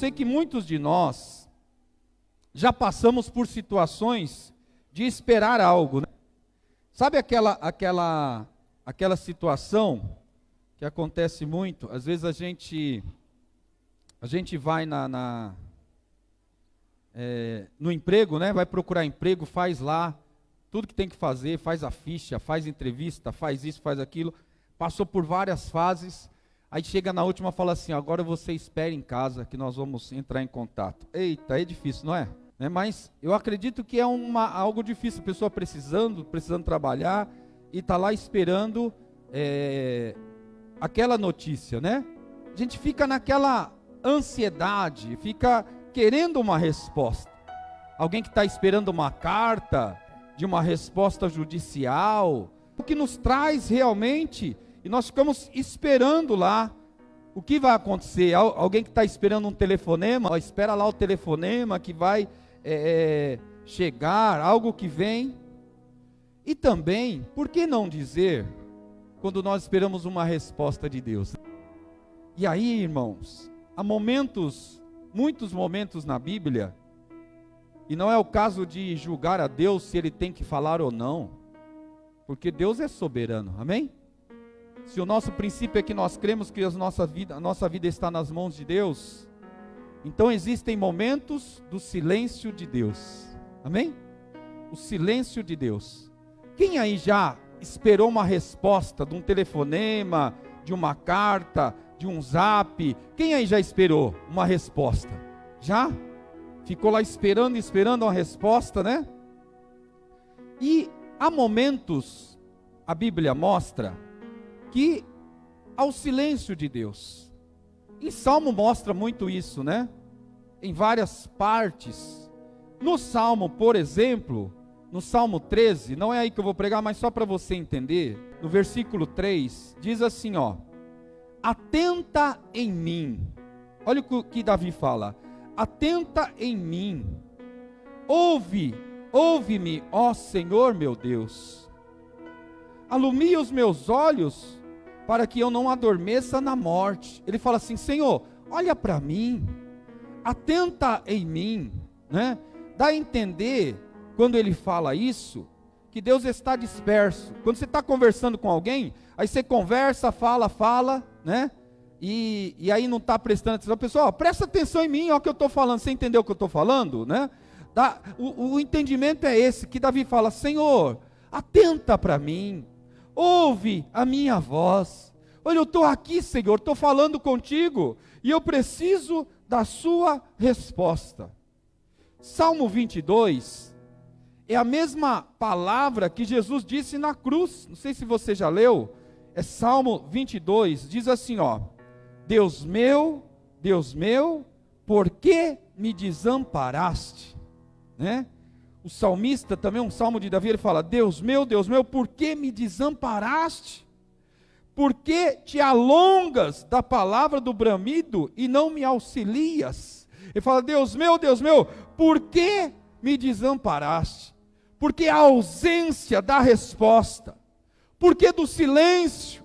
sei que muitos de nós já passamos por situações de esperar algo, né? Sabe aquela situação que acontece muito? Às vezes a gente vai no emprego, né? Vai procurar emprego, faz lá tudo que tem que fazer, faz a ficha, faz entrevista, faz isso, faz aquilo, passou por várias fases, aí chega na última e fala assim: agora você espere em casa que nós vamos entrar em contato. Eita, é difícil, não é? Mas eu acredito que é algo difícil, a pessoa precisando trabalhar e está lá esperando aquela notícia, né? A gente fica naquela ansiedade, fica querendo uma resposta. Alguém que está esperando uma carta de uma resposta judicial, o que nos traz realmente, e nós ficamos esperando lá o que vai acontecer. Alguém que está esperando um telefonema, espera lá o telefonema que vai chegar, algo que vem. E também, por que não dizer, quando nós esperamos uma resposta de Deus? E aí, irmãos, há muitos momentos na Bíblia, e não é o caso de julgar a Deus se Ele tem que falar ou não, porque Deus é soberano, amém? Se o nosso princípio é que nós cremos que a nossa vida está nas mãos de Deus, então existem momentos do silêncio de Deus, amém? O silêncio de Deus. Quem aí já esperou uma resposta de um telefonema, de uma carta, de um zap? Quem aí já esperou uma resposta? Já? Ficou lá esperando uma resposta, né? E há momentos, a Bíblia mostra, que há o silêncio de Deus. E Salmo mostra muito isso, né? Em várias partes. No Salmo, por exemplo, no Salmo 13, não é aí que eu vou pregar, mas só para você entender, no versículo 3, diz assim, ó: atenta em mim. Olha o que Davi fala: atenta em mim, ouve-me, ó Senhor meu Deus, alumia os meus olhos, para que eu não adormeça na morte. Ele fala assim: Senhor, olha para mim, atenta em mim, né? Dá a entender, quando ele fala isso, que Deus está disperso. Quando você está conversando com alguém, aí você conversa, fala, né? E aí não está prestando atenção. Pessoal, presta atenção em mim, ó, o que eu estou falando. Você entendeu o que eu estou falando, né? O entendimento é esse, que Davi fala: Senhor, atenta para mim, ouve a minha voz. Olha, eu estou aqui, Senhor, estou falando contigo, e eu preciso da sua resposta. Salmo 22 é a mesma palavra que Jesus disse na cruz. Não sei se você já leu. É Salmo 22, diz assim, ó: Deus meu, por que me desamparaste? Né? O salmista, também um salmo de Davi, ele fala: Deus meu, por que me desamparaste? Por que te alongas da palavra do bramido e não me auxilias? Ele fala: Deus meu, por que me desamparaste? Porque a ausência da resposta, porque do silêncio.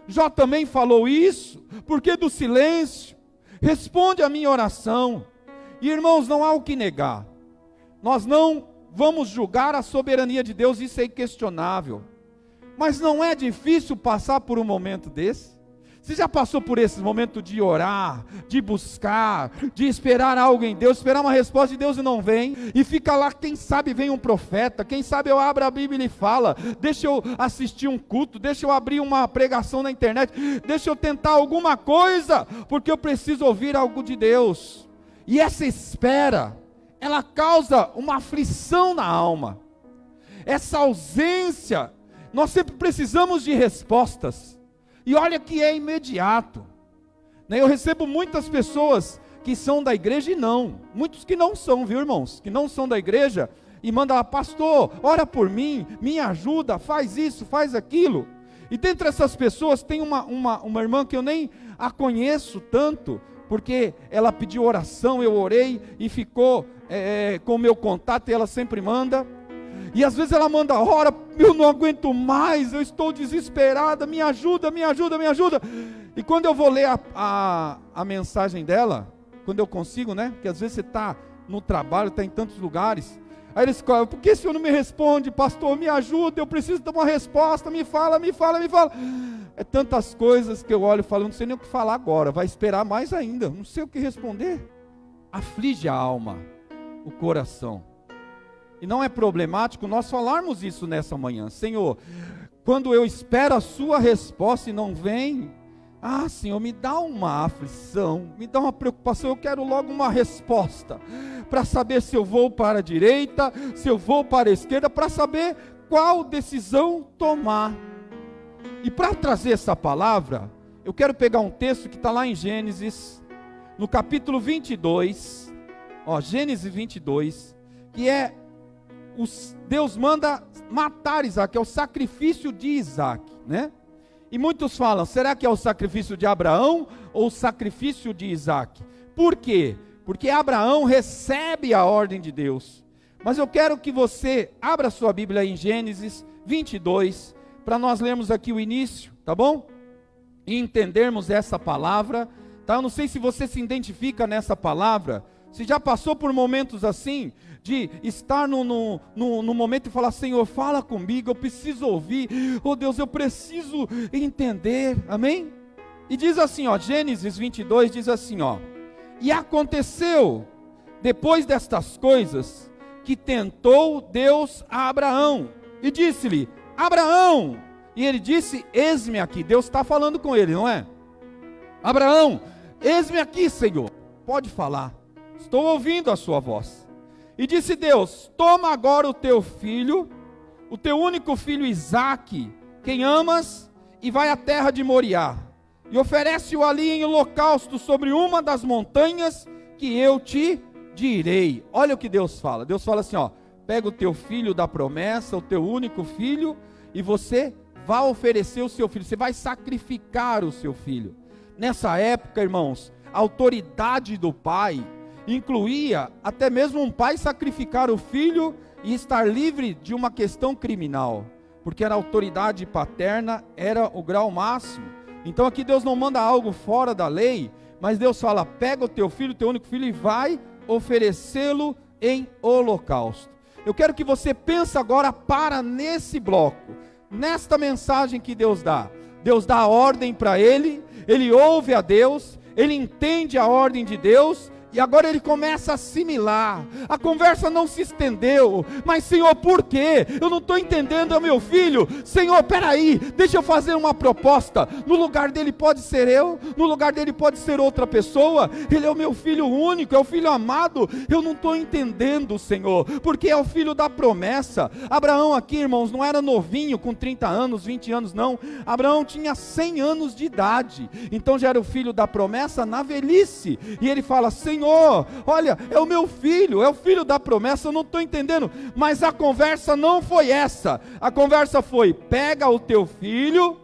Jó também falou isso, porque do silêncio. Responde a minha oração. E irmãos, não há o que negar, nós não vamos julgar a soberania de Deus, isso é inquestionável, mas não é difícil passar por um momento desse? Você já passou por esse momento de orar, de buscar, de esperar algo em Deus, esperar uma resposta de Deus e não vem, e fica lá, quem sabe vem um profeta, quem sabe eu abro a Bíblia e fala, deixa eu assistir um culto, deixa eu abrir uma pregação na internet, deixa eu tentar alguma coisa, porque eu preciso ouvir algo de Deus. E essa espera, ela causa uma aflição na alma, essa ausência. Nós sempre precisamos de respostas, e olha que é imediato, né? Eu recebo muitas pessoas que são da igreja e muitos que não são, viu, irmãos, que não são da igreja, e mandam lá: pastor, ora por mim, me ajuda, faz isso, faz aquilo. E dentre essas pessoas tem uma irmã que eu nem a conheço tanto, porque ela pediu oração, eu orei, e ficou com o meu contato, e ela sempre manda. E às vezes ela manda: ora, eu não aguento mais, eu estou desesperada, me ajuda. E quando eu vou ler a mensagem dela, quando eu consigo, né? Porque às vezes você está no trabalho, está em tantos lugares. Aí eles falam, por que o senhor não me responde? Pastor, me ajuda, eu preciso de uma resposta, me fala. É tantas coisas que eu olho e falo, não sei nem o que falar agora, vai esperar mais ainda, não sei o que responder. Aflige a alma, o coração. E não é problemático nós falarmos isso nessa manhã. Senhor, quando eu espero a sua resposta e não vem, Senhor, me dá uma aflição, me dá uma preocupação, eu quero logo uma resposta, para saber se eu vou para a direita, se eu vou para a esquerda, para saber qual decisão tomar. E para trazer essa palavra, eu quero pegar um texto que está lá em Gênesis, no capítulo 22, Gênesis 22, que é, Deus manda matar Isaac, é o sacrifício de Isaac, né? E muitos falam, será que é o sacrifício de Abraão ou o sacrifício de Isaac? Por quê? Porque Abraão recebe a ordem de Deus. Mas eu quero que você abra sua Bíblia em Gênesis 22, para nós lermos aqui o início, tá bom? E entendermos essa palavra, tá? Eu não sei se você se identifica nessa palavra, se já passou por momentos assim, de estar no momento e falar, Senhor, fala comigo, eu preciso ouvir, oh Deus, eu preciso entender, amém? E diz assim, Gênesis 22 diz assim, e aconteceu, depois destas coisas, que tentou Deus a Abraão, e disse-lhe, Abraão, e ele disse, eis-me aqui, Deus está falando com ele, não é? Abraão, eis-me aqui, Senhor, pode falar, estou ouvindo a sua voz. E disse Deus, toma agora o teu filho, o teu único filho Isaque, quem amas, e vai à terra de Moriá, e oferece-o ali em holocausto sobre uma das montanhas que eu te direi. Olha o que Deus fala assim, pega o teu filho da promessa, o teu único filho, e você vai oferecer o seu filho, você vai sacrificar o seu filho. Nessa época, irmãos, a autoridade do pai incluía até mesmo um pai sacrificar o filho e estar livre de uma questão criminal, porque a autoridade paterna era o grau máximo. Então aqui Deus não manda algo fora da lei, mas Deus fala, pega o teu filho, teu único filho, e vai oferecê-lo em holocausto. Eu quero que você pense agora para nesse bloco, nesta mensagem que Deus dá a ordem para ele ouve a Deus, ele entende a ordem de Deus, e agora ele começa a assimilar. A conversa não se estendeu. Mas Senhor, por quê? Eu não estou entendendo, é meu filho. Senhor, peraí, deixa eu fazer uma proposta. No lugar dele pode ser eu, no lugar dele pode ser outra pessoa. Ele é o meu filho único, é o filho amado. Eu não estou entendendo, Senhor, porque é o filho da promessa. Abraão aqui, irmãos, não era novinho com 30 anos, 20 anos, não. Abraão tinha 100 anos de idade. Então já era o filho da promessa na velhice. E ele fala, Senhor, olha, é o meu filho, é o filho da promessa, eu não estou entendendo. Mas a conversa não foi essa. A conversa foi, pega o teu filho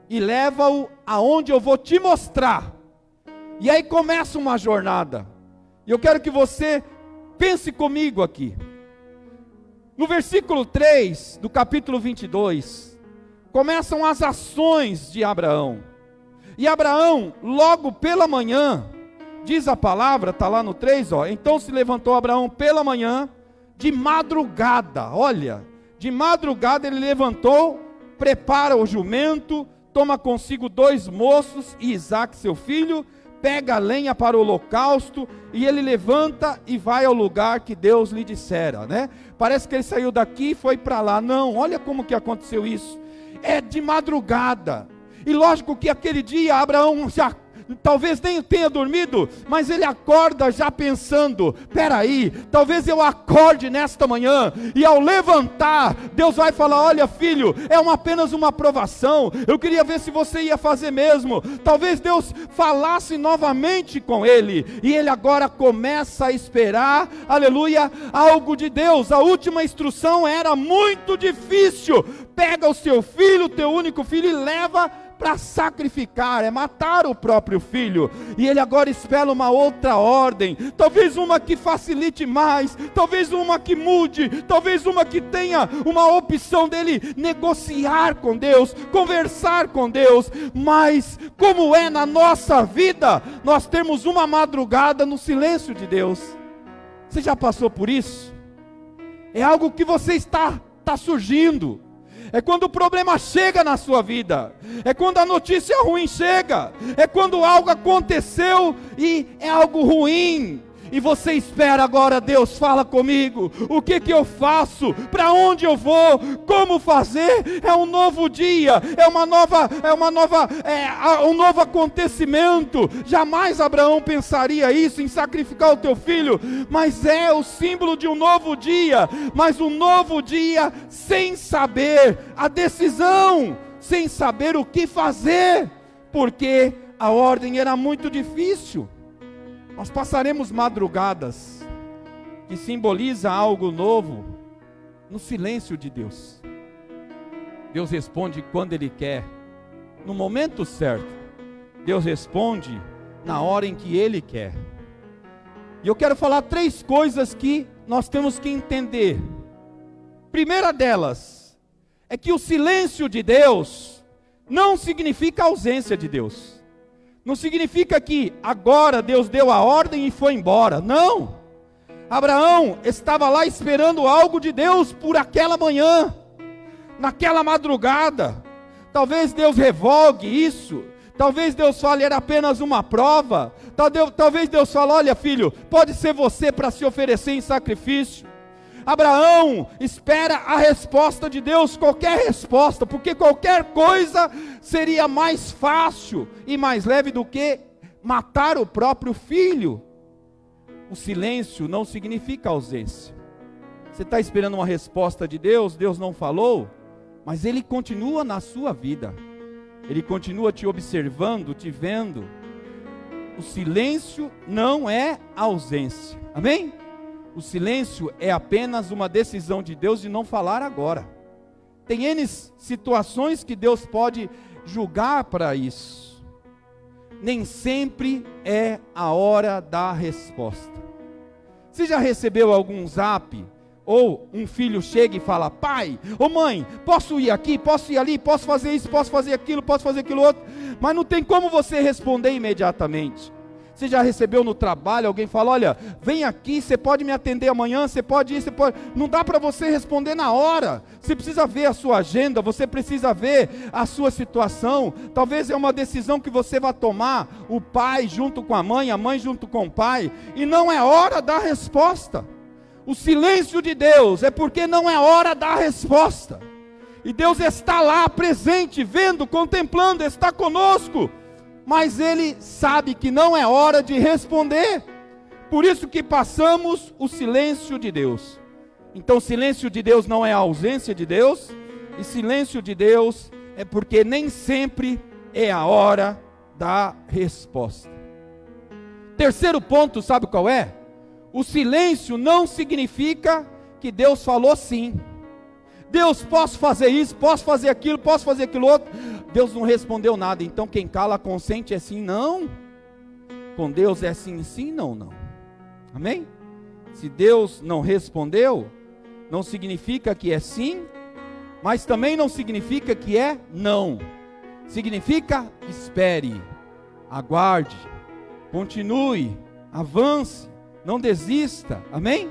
e leva-o aonde eu vou te mostrar. E aí começa uma jornada. E eu quero que você pense comigo aqui. No versículo 3 do capítulo 22, começam as ações de Abraão. E Abraão, logo pela manhã, diz a palavra, está lá no 3, então se levantou Abraão pela manhã, de madrugada, olha, de madrugada ele levantou, prepara o jumento, toma consigo 2 moços e Isaque seu filho, pega a lenha para o holocausto, e ele levanta e vai ao lugar que Deus lhe dissera, né? Parece que ele saiu daqui e foi para lá, não, olha como que aconteceu isso, é de madrugada, e lógico que aquele dia Abraão já talvez nem tenha dormido, mas ele acorda já pensando, peraí, talvez eu acorde nesta manhã, e ao levantar, Deus vai falar, olha filho, é apenas uma provação, eu queria ver se você ia fazer mesmo. Talvez Deus falasse novamente com ele, e ele agora começa a esperar, aleluia, algo de Deus. A última instrução era muito difícil, pega o seu filho, teu único filho, e leva para sacrificar, é matar o próprio filho. E ele agora espera uma outra ordem, talvez uma que facilite mais, talvez uma que mude, talvez uma que tenha uma opção dele negociar com Deus, conversar com Deus. Mas como é na nossa vida, nós temos uma madrugada no silêncio de Deus. Você já passou por isso? É algo que você está surgindo. É quando o problema chega na sua vida, é quando a notícia ruim chega, é quando algo aconteceu e é algo ruim, e você espera agora: Deus, fala comigo, o que eu faço, para onde eu vou, como fazer? É um novo dia, um novo acontecimento. Jamais Abraão pensaria isso, em sacrificar o teu filho, mas é o símbolo de um novo dia, mas um novo dia sem saber a decisão, sem saber o que fazer, porque a ordem era muito difícil. Nós passaremos madrugadas que simboliza algo novo no silêncio de Deus. Deus responde quando Ele quer, no momento certo. Deus responde na hora em que Ele quer. E eu quero falar 3 coisas que nós temos que entender. Primeira delas é que o silêncio de Deus não significa a ausência de Deus. Não significa que agora Deus deu a ordem e foi embora. Não. Abraão estava lá esperando algo de Deus por aquela manhã, naquela madrugada. Talvez Deus revogue isso. Talvez Deus fale: era apenas uma prova. Talvez Deus fale: olha, filho, pode ser você para se oferecer em sacrifício. Abraão espera a resposta de Deus, qualquer resposta, porque qualquer coisa seria mais fácil e mais leve do que matar o próprio filho. O silêncio não significa ausência. Você está esperando uma resposta de Deus, Deus não falou, mas Ele continua na sua vida, Ele continua te observando, te vendo. O silêncio não é ausência, amém? O silêncio é apenas uma decisão de Deus de não falar agora. Tem N situações que Deus pode julgar para isso. Nem sempre é a hora da resposta. Você já recebeu algum zap? Ou um filho chega e fala: pai, ou mãe, posso ir aqui, posso ir ali, posso fazer isso, posso fazer aquilo outro. Mas não tem como você responder imediatamente. Você já recebeu no trabalho, alguém fala: olha, vem aqui, você pode me atender amanhã, você pode ir, você pode... Não dá para você responder na hora. Você precisa ver a sua agenda, você precisa ver a sua situação. Talvez é uma decisão que você vai tomar, o pai junto com a mãe junto com o pai, e não é hora da resposta. O silêncio de Deus é porque não é hora da resposta. E Deus está lá presente, vendo, contemplando, está conosco. Mas Ele sabe que não é hora de responder. Por isso que passamos o silêncio de Deus. Então, silêncio de Deus não é a ausência de Deus. E silêncio de Deus é porque nem sempre é a hora da resposta. Terceiro ponto, sabe qual é? O silêncio não significa que Deus falou sim. Deus, posso fazer isso, posso fazer aquilo outro. Deus não respondeu nada, então quem cala consente é sim, não. Com Deus é sim, sim, não, não. Amém? Se Deus não respondeu, não significa que é sim, mas também não significa que é não. Significa espere, aguarde, continue, avance, não desista. Amém?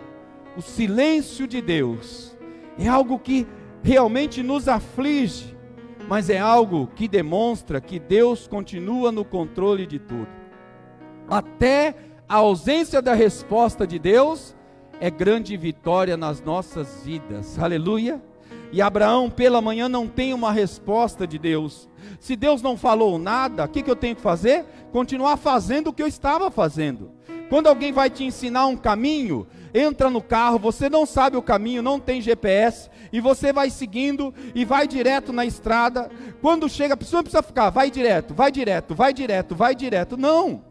O silêncio de Deus é algo que realmente nos aflige, mas é algo que demonstra que Deus continua no controle de tudo. Até a ausência da resposta de Deus é grande vitória nas nossas vidas. Aleluia! E Abraão pela manhã não tem uma resposta de Deus. Se Deus não falou nada, o que eu tenho que fazer? Continuar fazendo o que eu estava fazendo. Quando alguém vai te ensinar um caminho, entra no carro, você não sabe o caminho, não tem GPS, e você vai seguindo e vai direto na estrada. Quando chega, a pessoa não precisa ficar, vai direto. Não.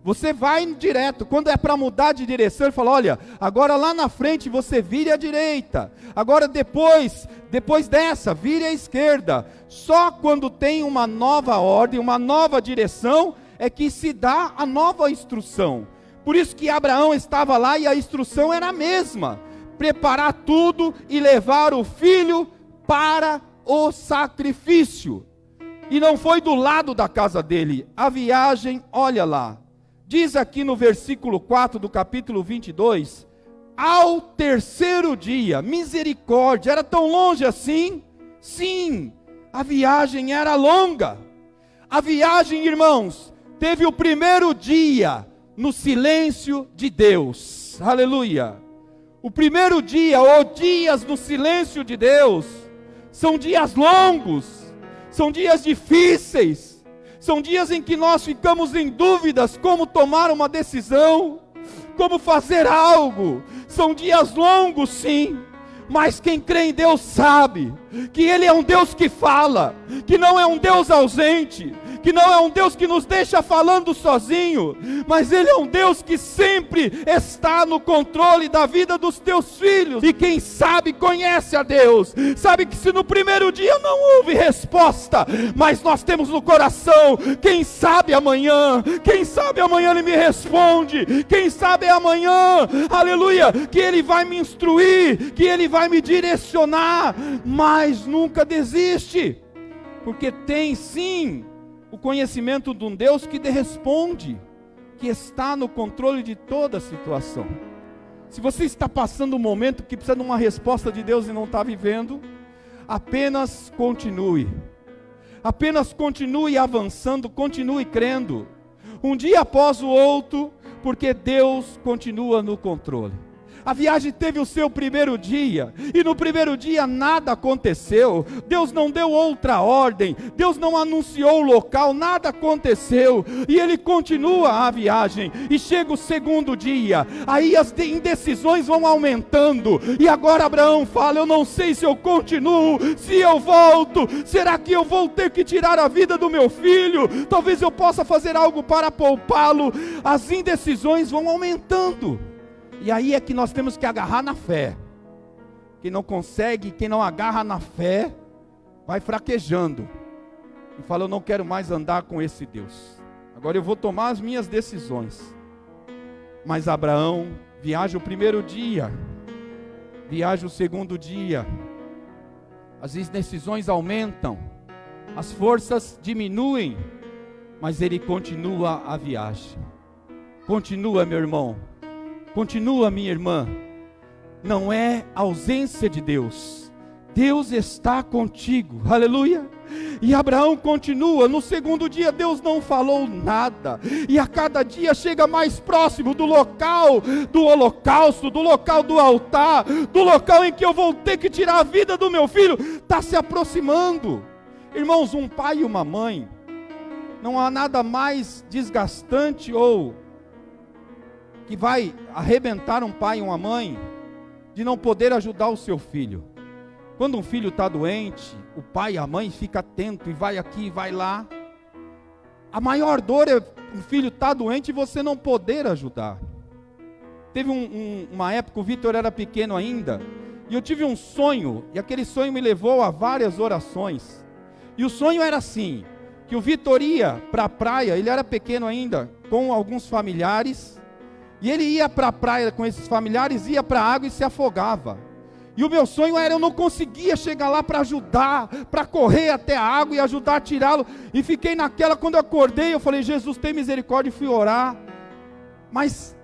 Você vai direto. Quando é para mudar de direção, ele fala, olha, agora lá na frente você vire à direita. Agora depois dessa, vire à esquerda. Só quando tem uma nova ordem, uma nova direção, é que se dá a nova instrução. Por isso que Abraão estava lá e a instrução era a mesma. Preparar tudo e levar o filho para o sacrifício. E não foi do lado da casa dele. A viagem, olha lá. Diz aqui no versículo 4 do capítulo 22, ao terceiro dia, misericórdia, era tão longe assim? Sim, a viagem era longa. A viagem, irmãos, teve o primeiro dia no silêncio de Deus, aleluia. O primeiro dia, ou dias no silêncio de Deus, são dias longos, são dias difíceis, são dias em que nós ficamos em dúvidas como tomar uma decisão, como fazer algo. São dias longos, sim, mas quem crê em Deus sabe que Ele é um Deus que fala, que não é um Deus ausente, que não é um Deus que nos deixa falando sozinho, mas Ele é um Deus que sempre está no controle da vida dos teus filhos. E quem sabe, conhece a Deus, sabe que se no primeiro dia não houve resposta, mas nós temos no coração, quem sabe amanhã Ele me responde, quem sabe amanhã, aleluia, que Ele vai me instruir, que Ele vai me direcionar, mas nunca desiste, porque tem sim o conhecimento de um Deus que responde, que está no controle de toda a situação. Se você está passando um momento que precisa de uma resposta de Deus e não está vivendo, apenas continue avançando, continue crendo, um dia após o outro, porque Deus continua no controle. A viagem teve o seu primeiro dia, e no primeiro dia nada aconteceu. Deus não deu outra ordem, Deus não anunciou o local, nada aconteceu, e Ele continua a viagem, e chega o segundo dia, aí as indecisões vão aumentando, e agora Abraão fala, eu não sei se eu continuo, se eu volto, será que eu vou ter que tirar a vida do meu filho? Talvez eu possa fazer algo para poupá-lo. As indecisões vão aumentando, e aí é que nós temos que agarrar na fé. Quem não consegue, quem não agarra na fé, vai fraquejando, e fala, eu não quero mais andar com esse Deus, agora eu vou tomar as minhas decisões. Mas Abraão viaja o primeiro dia, viaja o segundo dia, as indecisões aumentam, as forças diminuem, mas ele continua a viagem. Continua, meu irmão, continua, minha irmã. Não é ausência de Deus, Deus está contigo, aleluia. E Abraão continua. No segundo dia Deus não falou nada, e a cada dia chega mais próximo do local do holocausto, do local do altar, do local em que eu vou ter que tirar a vida do meu filho. Está se aproximando. Irmãos, um pai e uma mãe, não há nada mais desgastante ou que vai arrebentar um pai e uma mãe de não poder ajudar o seu filho. Quando um filho está doente, o pai e a mãe ficam atentos, e vai aqui, vai lá. A maior dor é um filho estar doente e você não poder ajudar. Teve uma época, o Vitor era pequeno ainda, e eu tive um sonho, e aquele sonho me levou a várias orações. E o sonho era assim, que o Vitor ia para a praia, ele era pequeno ainda, com alguns familiares, e ele ia para a praia com esses familiares, ia para a água e se afogava. E o meu sonho era, eu não conseguia chegar lá para ajudar, para correr até a água e ajudar a tirá-lo. E fiquei naquela, quando eu acordei, eu falei, Jesus, tem misericórdia, e fui orar. Mas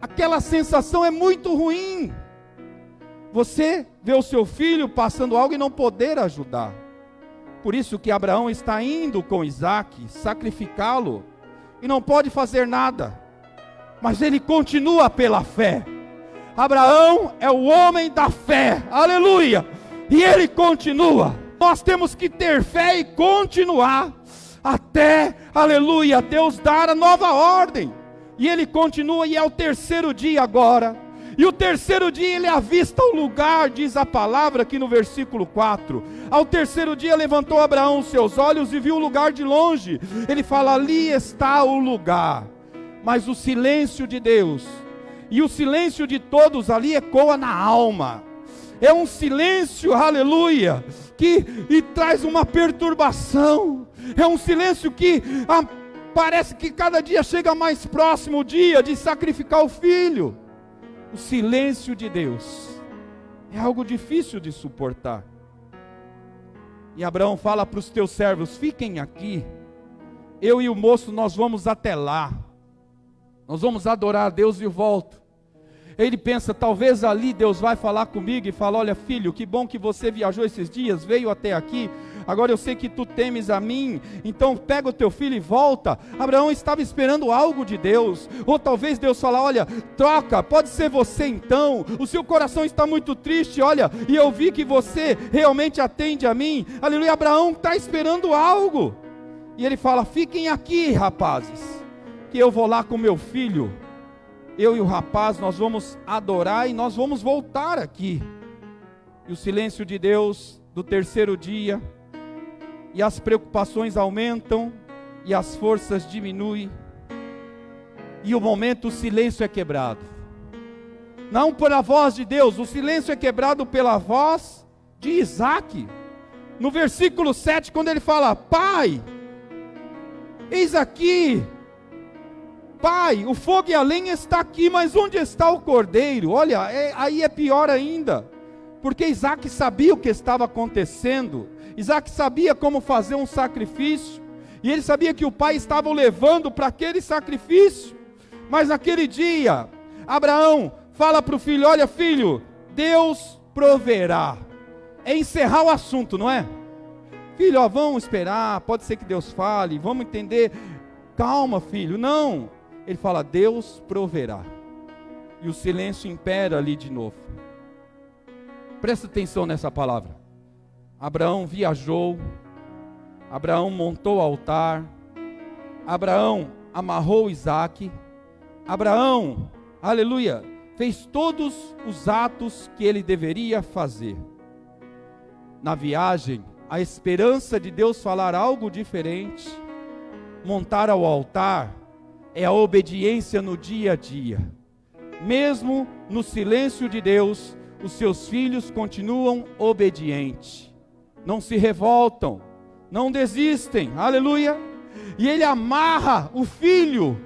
aquela sensação é muito ruim. Você vê o seu filho passando algo e não poder ajudar. Por isso que Abraão está indo com Isaac, sacrificá-lo, e não pode fazer nada. Mas ele continua pela fé. Abraão é o homem da fé, aleluia, e ele continua. Nós temos que ter fé e continuar, até, aleluia, Deus dar a nova ordem. E ele continua, e é o terceiro dia agora, e o terceiro dia ele avista o lugar, diz a palavra aqui no versículo 4, ao terceiro dia levantou Abraão os seus olhos e viu o lugar de longe, ele fala, ali está o lugar. mas o silêncio de Deus e o silêncio de todos ali ecoa na alma. É um silêncio, aleluia, que traz uma perturbação. É um silêncio que parece que cada dia chega mais próximo o dia de sacrificar o filho. O silêncio de Deus é algo difícil de suportar. E Abraão fala para os teus servos: fiquem aqui, eu e o moço nós vamos até lá, nós vamos adorar a Deus e volto. Ele pensa, talvez ali Deus vai falar comigo e fala: olha filho, que bom que você viajou esses dias, veio até aqui, agora eu sei que tu temes a mim, então pega o teu filho e volta. Abraão estava esperando algo de Deus, ou talvez Deus fala: olha, troca, pode ser você então, o seu coração está muito triste, olha, e eu vi que você realmente atende a mim, aleluia. Abraão está esperando algo, e ele fala: fiquem aqui rapazes, que eu vou lá com meu filho, eu e o rapaz, nós vamos adorar e nós vamos voltar aqui. E o silêncio de Deus do terceiro dia, e as preocupações aumentam, e as forças diminuem, e o momento o silêncio é quebrado, não pela voz de Deus, o silêncio é quebrado pela voz de Isaac, no versículo 7, quando ele fala: pai, eis aqui, pai, o fogo e a lenha está aqui, mas onde está o cordeiro? Olha, aí é pior ainda, porque Isaac sabia o que estava acontecendo, Isaac sabia como fazer um sacrifício, e ele sabia que o pai estava o levando para aquele sacrifício. Mas naquele dia, Abraão fala para o filho: olha filho, Deus proverá. É encerrar o assunto, não é? Filho, ó, vamos esperar, pode ser que Deus fale, vamos entender. Calma filho, não. Ele fala: Deus proverá. E o silêncio impera ali de novo. Presta atenção nessa palavra. Abraão viajou, Abraão montou o altar, Abraão amarrou Isaac, Abraão, aleluia, fez todos os atos que ele deveria fazer. Na viagem, a esperança de Deus falar algo diferente, montar o altar, é a obediência no dia a dia. Mesmo no silêncio de Deus, os seus filhos continuam obedientes, não se revoltam, não desistem, aleluia. E ele amarra o filho,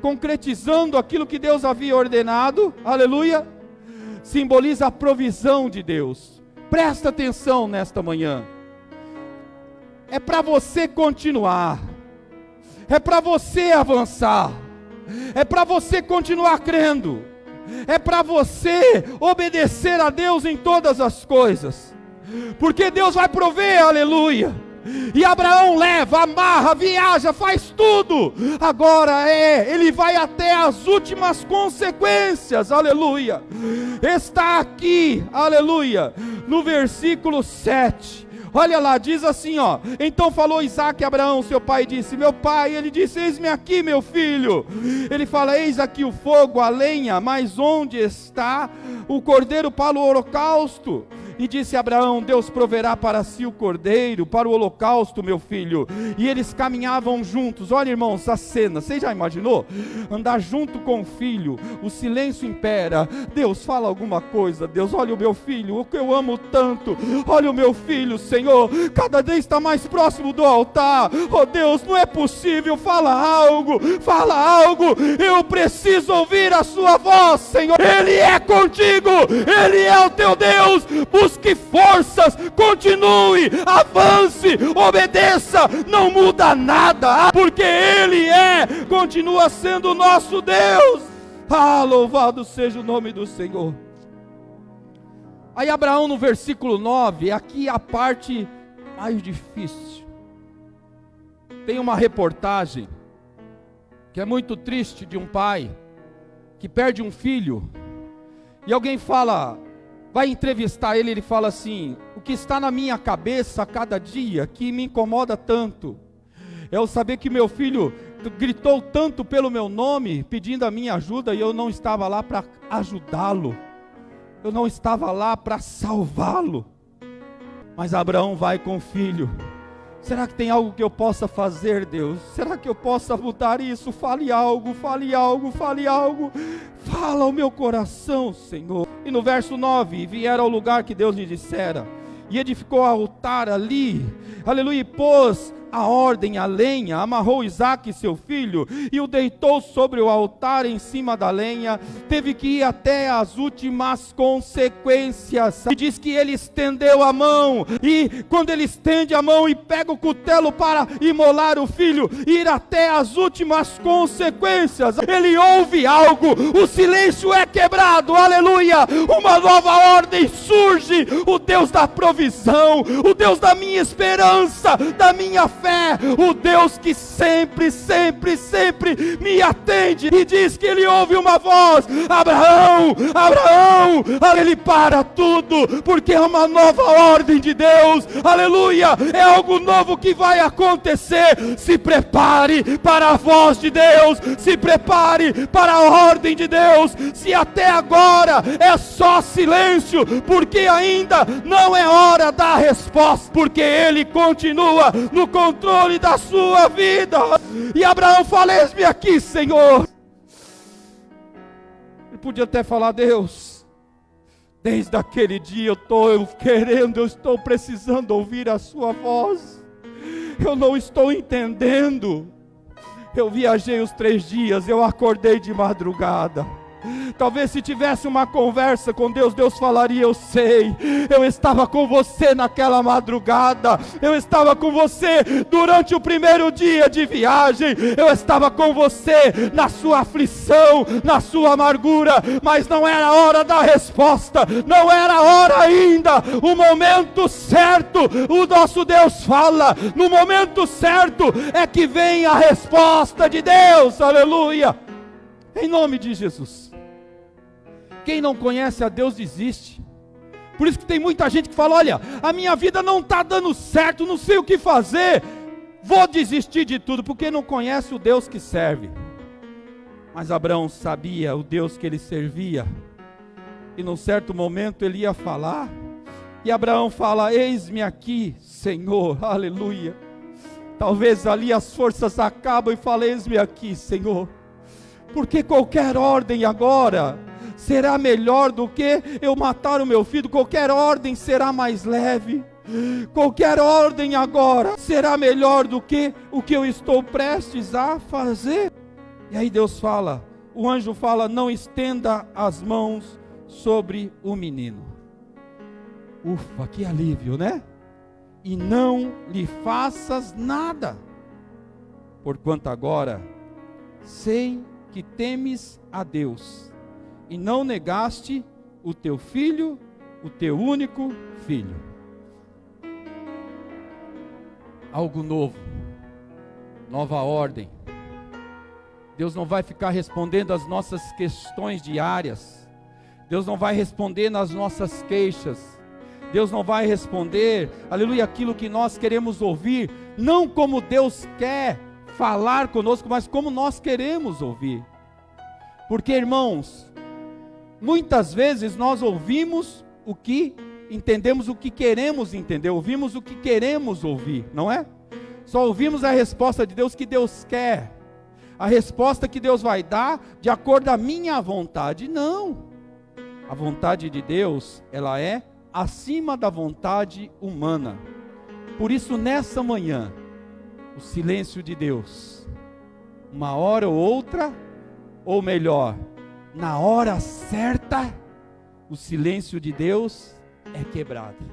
concretizando aquilo que Deus havia ordenado, aleluia. Simboliza a provisão de Deus. Presta atenção nesta manhã, é para você continuar, é para você avançar, é para você continuar crendo, é para você obedecer a Deus em todas as coisas, porque Deus vai prover, aleluia. E Abraão leva, amarra, viaja, faz tudo. Agora ele vai até as últimas consequências, aleluia. Está aqui, aleluia, no versículo 7. Olha lá, diz assim, ó: então falou Isaque a Abraão, seu pai, e disse: meu pai. Ele disse: eis-me aqui, meu filho. Ele fala: eis aqui o fogo, a lenha, mas onde está o cordeiro para o holocausto? E disse Abraão: Deus proverá para si o cordeiro, para o holocausto, meu filho. E eles caminhavam juntos. Olha, irmãos, a cena, você já imaginou? Andar junto com o filho, o silêncio impera. Deus, fala alguma coisa, Deus. Olha o meu filho, o que eu amo tanto. Olha o meu filho, Senhor, cada vez está mais próximo do altar. Oh Deus, não é possível, fala algo, eu preciso ouvir a sua voz, Senhor. Ele é contigo, Ele é o teu Deus. Busque forças, continue, avance, obedeça, não muda nada, porque Ele continua sendo o nosso Deus. Louvado seja o nome do Senhor. Aí Abraão, no versículo 9, aqui a parte mais difícil. Tem uma reportagem que é muito triste, de um pai que perde um filho, e alguém fala, vai entrevistar ele, ele fala assim: o que está na minha cabeça a cada dia, que me incomoda tanto, é o saber que meu filho gritou tanto pelo meu nome, pedindo a minha ajuda, e eu não estava lá para ajudá-lo, eu não estava lá para salvá-lo. Mas Abraão vai com o filho, Será que tem algo que eu possa fazer, Deus? Será que eu possa mudar isso? Fale algo, fale algo, fale algo. Fala ao meu coração, Senhor. E no verso 9, e vieram ao lugar que Deus lhe dissera, e edificou o altar ali, aleluia, e pôs a ordem, a lenha, amarrou Isaque seu filho, e o deitou sobre o altar em cima da lenha, teve que ir até as últimas consequências, e diz que ele estendeu a mão, e quando ele estende a mão e pega o cutelo para imolar o filho, ir até as últimas consequências, ele ouve algo, o silêncio é quebrado, aleluia, uma nova ordem surge, o Deus da provisão, o Deus da minha esperança, da minha fé, o Deus que sempre, sempre, sempre me atende, e diz que ele ouve uma voz: Abraão, Abraão, ele para tudo, porque é uma nova ordem de Deus, aleluia, é algo novo que vai acontecer. Se prepare para a voz de Deus, se prepare para a ordem de Deus. Se até agora é só silêncio, porque ainda não é hora da resposta, porque ele continua no controle da sua vida. E Abraão fala: eis-me aqui, Senhor. Ele podia até falar: Deus, desde aquele dia eu estou precisando ouvir a sua voz, eu não estou entendendo, eu viajei os 3 dias, eu acordei de madrugada. Talvez se tivesse uma conversa com Deus, Deus falaria: eu sei, eu estava com você naquela madrugada, eu estava com você durante o primeiro dia de viagem, eu estava com você na sua aflição, na sua amargura, mas não era a hora da resposta, não era a hora ainda. O momento certo, o nosso Deus fala, no momento certo é que vem a resposta de Deus, aleluia, em nome de Jesus. Quem não conhece a Deus desiste. Por isso que tem muita gente que fala: olha, a minha vida não está dando certo, não sei o que fazer, vou desistir de tudo, porque não conhece o Deus que serve. Mas Abraão sabia o Deus que ele servia, e num certo momento ele ia falar, e Abraão fala: eis-me aqui, Senhor, aleluia. Talvez ali as forças acabam e fala: eis-me aqui, Senhor, porque qualquer ordem agora será melhor do que eu matar o meu filho, qualquer ordem será mais leve, qualquer ordem agora será melhor do que o que eu estou prestes a fazer. E aí Deus fala, o anjo fala: não estenda as mãos sobre o menino. Ufa, que alívio, né? E não lhe faças nada, porquanto agora sei que temes a Deus, e não negaste o teu filho, o teu único filho. Algo novo, nova ordem. Deus não vai ficar respondendo as nossas questões diárias, Deus não vai responder nas nossas queixas, Deus não vai responder, aleluia, aquilo que nós queremos ouvir, não como Deus quer falar conosco, mas como nós queremos ouvir. Porque, irmãos, muitas vezes nós ouvimos o que entendemos, o que queremos entender, ouvimos o que queremos ouvir, não é? Só ouvimos a resposta de Deus que Deus quer, a resposta que Deus vai dar de acordo à minha vontade. Não, a vontade de Deus, ela é acima da vontade humana. Por isso, nessa manhã, o silêncio de Deus, uma hora ou outra, ou melhor, na hora certa, o silêncio de Deus é quebrado.